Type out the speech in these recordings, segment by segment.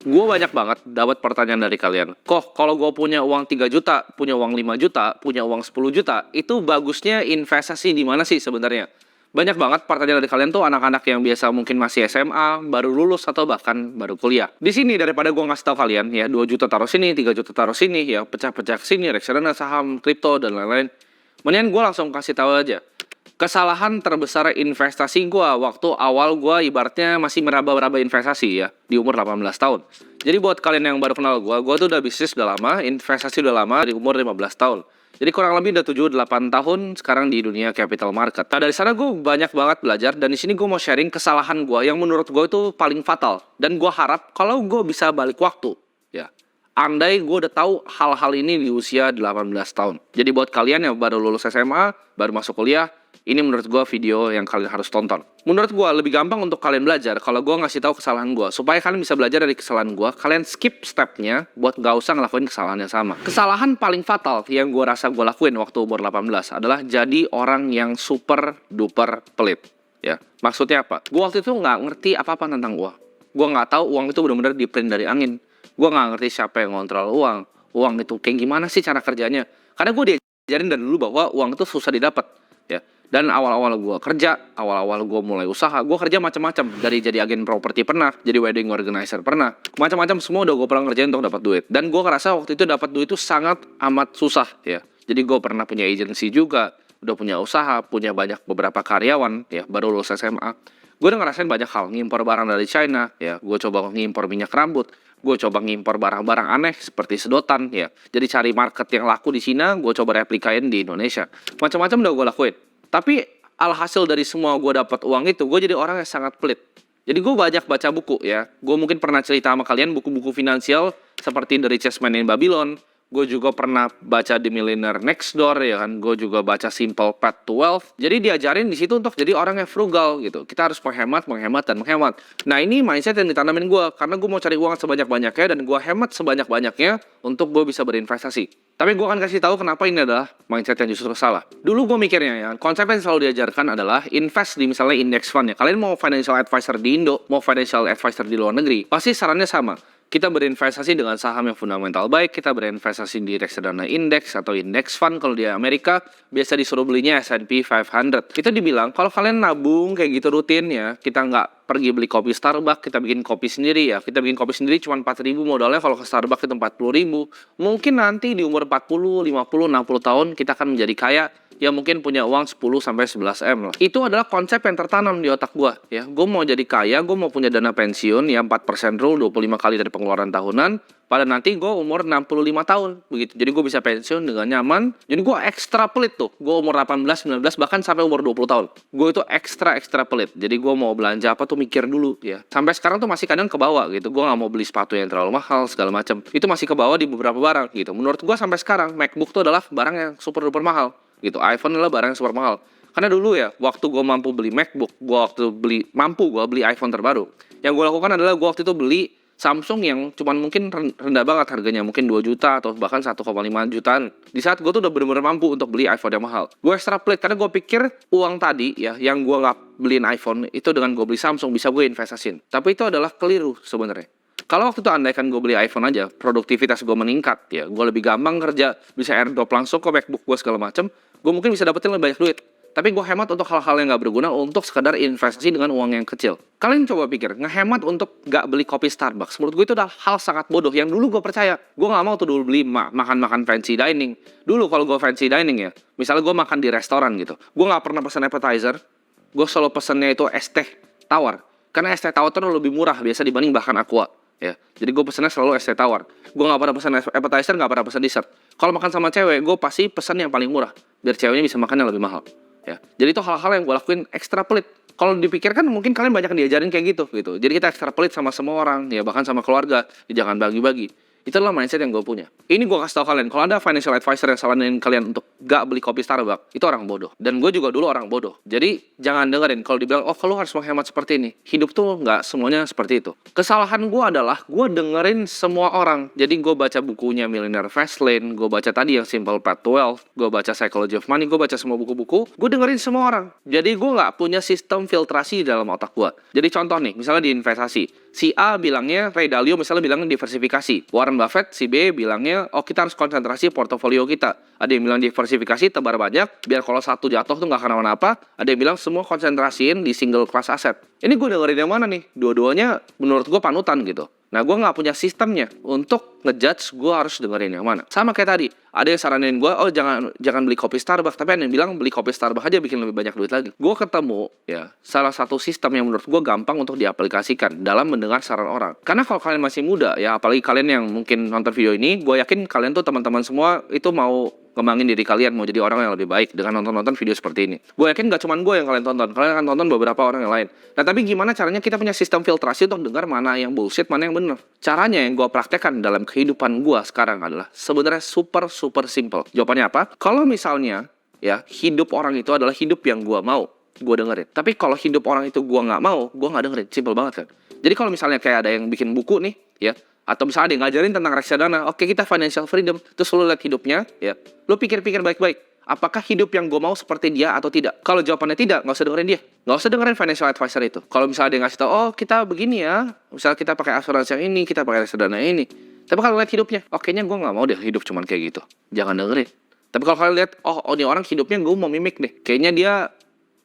Gue banyak banget dapat pertanyaan dari kalian. Kok kalau gue punya uang 3 juta, punya uang 5 juta, punya uang 10 juta, itu bagusnya investasi di mana sih sebenarnya? Banyak banget pertanyaan dari kalian tuh anak-anak yang biasa mungkin masih SMA, baru lulus atau bahkan baru kuliah. Di sini daripada gue ngasih tahu kalian ya 2 juta taruh sini, 3 juta taruh sini ya, pecah-pecah ke sini, reksadana, saham, kripto dan lain-lain. Mendingan gue langsung kasih tahu aja. Kesalahan terbesar investasi gue waktu awal gue ibaratnya masih meraba-raba investasi ya di umur 18 tahun. Jadi buat kalian yang baru kenal gue tuh udah bisnis udah lama, investasi udah lama di umur 15 tahun. Jadi kurang lebih udah 7-8 tahun sekarang di dunia capital market. Nah dari sana gue banyak banget belajar dan di sini gue mau sharing kesalahan gue yang menurut gue itu paling fatal. Dan gue harap kalau gue bisa balik waktu ya. Andai gue udah tahu hal-hal ini di usia 18 tahun. Jadi buat kalian yang baru lulus SMA, baru masuk kuliah, ini menurut gue video yang kalian harus tonton. Menurut gue lebih gampang untuk kalian belajar kalau gue ngasih tahu kesalahan gue. Supaya kalian bisa belajar dari kesalahan gue, kalian skip stepnya buat gak usah ngelakuin kesalahan yang sama. Kesalahan paling fatal yang gue rasa gue lakuin waktu umur 18 adalah jadi orang yang super duper pelit. Ya, maksudnya apa? Gue waktu itu nggak ngerti apa-apa tentang uang. Gue nggak tahu uang itu benar-benar di print dari angin. Gue nggak ngerti siapa yang ngontrol uang itu kayak gimana sih cara kerjanya. Karena gue diajarin dari dulu bahwa uang itu susah didapat, ya. Dan awal-awal gue kerja, awal-awal gue mulai usaha, gue kerja macam-macam. Dari jadi agen properti pernah, jadi wedding organizer pernah, macam-macam semua udah gue pernah ngerjain untuk dapat duit. Dan gue ngerasa waktu itu dapat duit itu sangat amat susah, ya. Jadi gue pernah punya agensi juga, udah punya usaha, punya banyak beberapa karyawan, ya, baru lulus SMA. Gue udah ngerasain banyak hal, ngimpor barang dari China, ya, gue coba ngimpor minyak rambut, gue coba ngimpor barang-barang aneh seperti sedotan, ya. Jadi cari market yang laku di Cina, gue coba replikain di Indonesia. Macam-macam udah gue lakuin. Tapi alhasil dari semua gue dapat uang itu, gue jadi orang yang sangat pelit. Jadi gue banyak baca buku ya. Gue mungkin pernah cerita sama kalian buku-buku finansial seperti The Richest Man in Babylon. Gue juga pernah baca The Millionaire Next Door ya kan. Gue juga baca Simple Path to Wealth. Jadi diajarin di situ untuk jadi orang yang frugal gitu. Kita harus menghemat, dan menghemat. Nah ini mindset yang ditanamin gue karena gue mau cari uang sebanyak-banyaknya dan gue hemat sebanyak-banyaknya untuk gue bisa berinvestasi. Tapi gue akan kasih tahu kenapa ini adalah mindset yang justru salah. Dulu gue mikirnya ya, konsep yang selalu diajarkan adalah invest di misalnya index fund ya. Kalian mau financial advisor di Indo, mau financial advisor di luar negeri, pasti sarannya sama. Kita berinvestasi dengan saham yang fundamental baik, kita berinvestasi di reksadana indeks atau index fund kalau di Amerika, biasa disuruh belinya S&P 500. Kita dibilang kalau kalian nabung kayak gitu rutin ya, kita nggak pergi beli kopi Starbucks, kita bikin kopi sendiri ya. Kita bikin kopi sendiri cuma 4.000 modalnya, kalau ke Starbucks itu 40.000. Mungkin nanti di umur 40, 50, 60 tahun kita akan menjadi kaya yang mungkin punya uang 10-11 M lah. Itu adalah konsep yang tertanam di otak gue ya. Gue mau jadi kaya, gue mau punya dana pensiun ya 4% rule 25 kali dari pengeluaran tahunan. Pada nanti gue umur 65 tahun begitu. Jadi gue bisa pensiun dengan nyaman. Jadi gue ekstra pelit tuh. Gue umur 18, 19 bahkan sampai umur 20 tahun. Gue itu ekstra pelit. Jadi gue mau belanja apa tuh mikir dulu ya. Sampai sekarang tuh masih kadang kebawa gitu. Gue gak mau beli sepatu yang terlalu mahal segala macam. Itu masih kebawa di beberapa barang gitu. Menurut gue sampai sekarang MacBook tuh adalah barang yang super duper mahal gitu. iPhone adalah barang yang super mahal. Karena dulu ya, waktu gue mampu beli MacBook, gue waktu mampu beli iPhone terbaru. Yang gue lakukan adalah gue waktu itu beli Samsung yang cuman mungkin rendah banget harganya, mungkin 2 juta atau bahkan 1,5 jutaan. Di saat gue tuh udah bener-bener mampu untuk beli iPhone yang mahal. Gue extra pelit karena gue pikir uang tadi ya, yang gue nggak beliin iPhone itu dengan gue beli Samsung bisa gue investasiin. Tapi itu adalah keliru sebenarnya. Kalau waktu itu andaikan gue beli iPhone aja, produktivitas gue meningkat ya, gue lebih gampang kerja, bisa airdrop langsung ke MacBook gue segala macem, gue mungkin bisa dapetin lebih banyak duit. Tapi gue hemat untuk hal-hal yang gak berguna untuk sekadar investasi dengan uang yang kecil. Kalian coba pikir, ngehemat untuk gak beli kopi Starbucks. Menurut gue itu adalah hal sangat bodoh yang dulu gue percaya. Gue gak mau tuh dulu beli makan-makan fancy dining. Dulu kalau gue fancy dining ya, misalnya gue makan di restoran gitu, gue gak pernah pesen appetizer, gue selalu pesennya itu es teh tawar. Karena es teh tawar itu lebih murah biasa dibanding bahkan aqua. Ya, jadi gue pesennya selalu es teh tawar. Gue gak pernah pesen appetizer, gak pernah pesen dessert. Kalau makan sama cewek, gue pasti pesen yang paling murah, biar ceweknya bisa makan yang lebih mahal. Ya, jadi itu hal-hal yang gue lakuin ekstra pelit. Kalau dipikirkan mungkin kalian banyak diajarin kayak gitu. Jadi kita ekstra pelit sama semua orang, ya bahkan sama keluarga. Ya, jangan bagi-bagi. Itu adalah mindset yang gue punya. Ini gue kasih tau kalian, kalau ada financial advisor yang saranin kalian untuk gak beli kopi Starbucks, itu orang bodoh. Dan gue juga dulu orang bodoh. Jadi jangan dengerin kalau dibilang, oh kalau harus menghemat seperti ini. Hidup tuh gak semuanya seperti itu. Kesalahan gue adalah gue dengerin semua orang. Jadi gue baca bukunya Millionaire Fastlane, gue baca tadi yang Simple Path to Wealth, gue baca Psychology of Money, gue baca semua buku-buku. Gue dengerin semua orang. Jadi gue gak punya sistem filtrasi dalam otak gue. Jadi contoh nih, misalnya di investasi. Si A bilangnya, Ray Dalio misalnya bilangnya diversifikasi. Warren Buffett, si B bilangnya, oh kita harus konsentrasi portofolio kita. Ada yang bilang diversifikasi, tebar banyak, biar kalau satu jatuh tuh nggak kenapa-napa. Ada yang bilang semua konsentrasiin di single class asset. Ini gue dengerin yang mana nih? Dua-duanya menurut gue panutan gitu. Nah, gue nggak punya sistemnya untuk ngejudge gue harus dengerin yang mana. Sama kayak tadi, ada yang saranin gue, oh jangan beli kopi Starbucks. Tapi ada yang bilang beli kopi Starbucks aja bikin lebih banyak duit lagi. Gue ketemu ya salah satu sistem yang menurut gue gampang untuk diaplikasikan dalam mendengar saran orang. Karena kalau kalian masih muda ya, apalagi kalian yang mungkin nonton video ini, gue yakin kalian tuh teman-teman semua itu mau ngembangin diri kalian, mau jadi orang yang lebih baik dengan nonton-nonton video seperti ini. Gue yakin gak cuma gue yang kalian tonton akan tonton beberapa orang yang lain. Nah tapi gimana caranya kita punya sistem filtrasi untuk dengar mana yang bullshit, mana yang bener. Caranya yang gue praktekkan dalam kehidupan gue sekarang adalah sebenarnya super simple. Jawabannya apa? Kalau misalnya ya hidup orang itu adalah hidup yang gue mau, gue dengerin. Tapi kalau hidup orang itu gue nggak mau, gue nggak dengerin. Simple banget kan. Jadi kalau misalnya kayak ada yang bikin buku nih ya, atau misalnya ada yang ngajarin tentang reksadana, oke kita financial freedom, terus lu lihat hidupnya ya, lu pikir-pikir baik-baik, apakah hidup yang gue mau seperti dia atau tidak? Kalau jawabannya tidak, nggak usah dengerin dia, nggak usah dengerin financial advisor itu. Kalau misalnya dia ngasih tau, oh kita begini ya, misalnya kita pakai asuransi yang ini, kita pakai reksadana ini, tapi kalau lihat hidupnya, oh kayaknya gue nggak mau deh hidup cuman kayak gitu, jangan dengerin. Tapi kalau kalian lihat, oh ini orang hidupnya gue mau mimik deh, kayaknya dia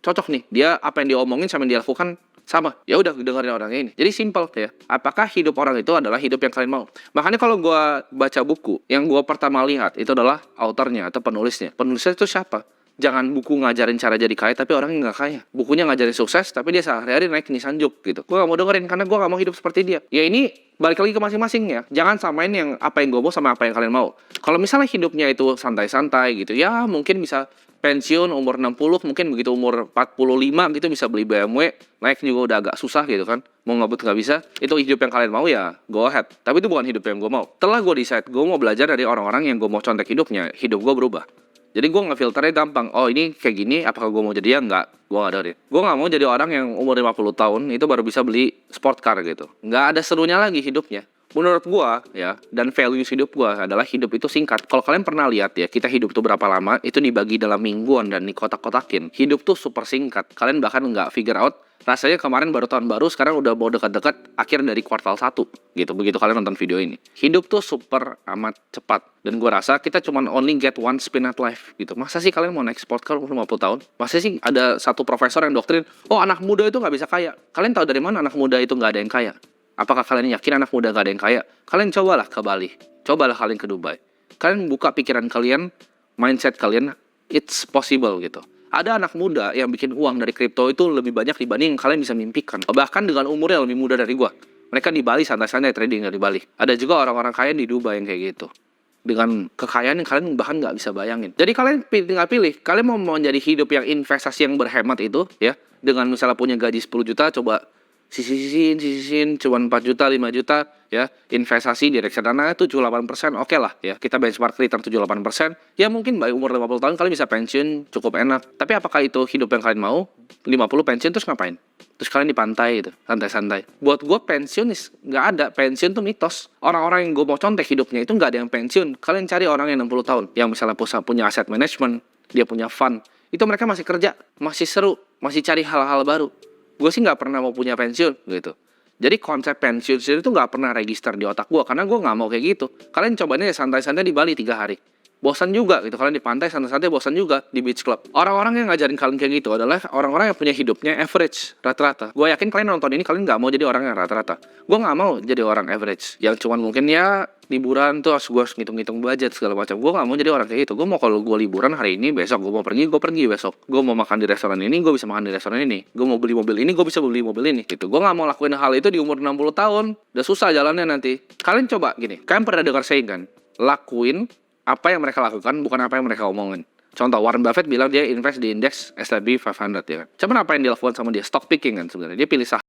cocok nih, dia apa yang dia omongin sama yang dia lakukan sama, ya udah dengerin orang ini. Jadi simple ya. Apakah hidup orang itu adalah hidup yang kalian mau? Makanya kalau gue baca buku, yang gue pertama lihat itu adalah autornya atau penulisnya. Penulisnya itu siapa? Jangan buku ngajarin cara jadi kaya tapi orang yang nggak kaya. Bukunya ngajarin sukses tapi dia sehari-hari naik Nissan Juke gitu. Gue gak mau dengerin karena gue gak mau hidup seperti dia. Ya ini balik lagi ke masing-masing ya. Jangan samain yang apa yang gue mau sama apa yang kalian mau. Kalau misalnya hidupnya itu santai-santai gitu, ya mungkin bisa pensiun umur 60, mungkin begitu umur 45 gitu bisa beli BMW, naik juga udah agak susah gitu kan, mau ngebut nggak bisa. Itu hidup yang kalian mau ya go ahead, tapi itu bukan hidup yang gue mau. Setelah gue decide gue mau belajar dari orang-orang yang gue mau contek hidupnya, hidup gue berubah. Jadi gue ngefilternya gampang, oh ini kayak gini, apakah gue mau jadi ya? Enggak, gue gak dengerin. Gue gak mau jadi orang yang umur 50 tahun itu baru bisa beli sport car gitu. Nggak ada serunya lagi hidupnya. Menurut gua ya, dan values hidup gua adalah hidup itu singkat. Kalau kalian pernah lihat ya, kita hidup tuh berapa lama, itu dibagi dalam mingguan dan dikotak-kotakin. Hidup tuh super singkat. Kalian bahkan nggak figure out, rasanya kemarin baru tahun baru, sekarang udah mau dekat-dekat akhir dari kuartal 1. Gitu, begitu kalian nonton video ini. Hidup tuh super amat cepat. Dan gua rasa kita cuma only get one spin at life gitu. Masa sih kalian mau naik sport car umur 50 tahun? Masa sih ada satu profesor yang doktrin, oh anak muda itu nggak bisa kaya. Kalian tahu dari mana anak muda itu nggak ada yang kaya? Apakah kalian yakin anak muda gak ada yang kaya? Kalian cobalah ke Bali, cobalah kalian ke Dubai. Kalian buka pikiran kalian, mindset kalian, it's possible gitu. Ada anak muda yang bikin uang dari kripto itu lebih banyak dibanding yang kalian bisa mimpikan. Bahkan dengan umurnya lebih muda dari gua. Mereka di Bali santai-santai trading dari Bali. Ada juga orang-orang kaya di Dubai yang kayak gitu. Dengan kekayaan yang kalian bahkan nggak bisa bayangin. Jadi kalian tinggal pilih, kalian mau menjadi hidup yang investasi yang berhemat itu ya, dengan misalnya punya gaji 10 juta, coba sisihin cuma 4 juta, 5 juta ya, investasi di reksadana 7-8%, oke lah ya, kita benchmark return 7-8%, ya mungkin by umur 50 tahun kalian bisa pensiun cukup enak. Tapi apakah itu hidup yang kalian mau? 50 pensiun terus ngapain? Terus kalian di pantai gitu, santai-santai. Buat gue pensiun nggak ada, pensiun tuh mitos. Orang-orang yang gue mau contek hidupnya itu nggak ada yang pensiun. Kalian cari orang yang 60 tahun, yang misalnya punya aset management, dia punya fund, itu mereka masih kerja, masih seru, masih cari hal-hal baru. Gue sih nggak pernah mau punya pensiun gitu. Jadi konsep pensiun sendiri tuh nggak pernah register di otak gue, karena gue nggak mau kayak gitu. Kalian cobain aja santai-santai di Bali 3 hari. Bosan juga gitu, kalian di pantai santai-santai bosan juga di beach club. Orang-orang yang ngajarin kalian kayak gitu adalah orang-orang yang punya hidupnya average, rata-rata. Gue yakin kalian nonton ini kalian nggak mau jadi orang yang rata-rata. Gue nggak mau jadi orang average, yang cuman mungkin ya liburan tuh gue harus ngitung-ngitung budget segala macam. Gue nggak mau jadi orang kayak gitu. Gue mau kalau gue liburan hari ini, besok gue mau pergi besok. Gue mau makan di restoran ini, gue bisa makan di restoran ini. Gue mau beli mobil ini, gue bisa beli mobil ini. Gitu. Gue nggak mau lakuin hal itu di umur 60 tahun. Udah susah jalannya nanti. Kalian coba gini, kalian pernah dengar saying kan? Lakuin apa yang mereka lakukan, bukan apa yang mereka omongin. Contoh, Warren Buffett bilang dia invest di indeks S&P 500 ya kan. Cuman apa yang dilakukan sama dia? Stock picking kan sebenarnya. Dia pilih saham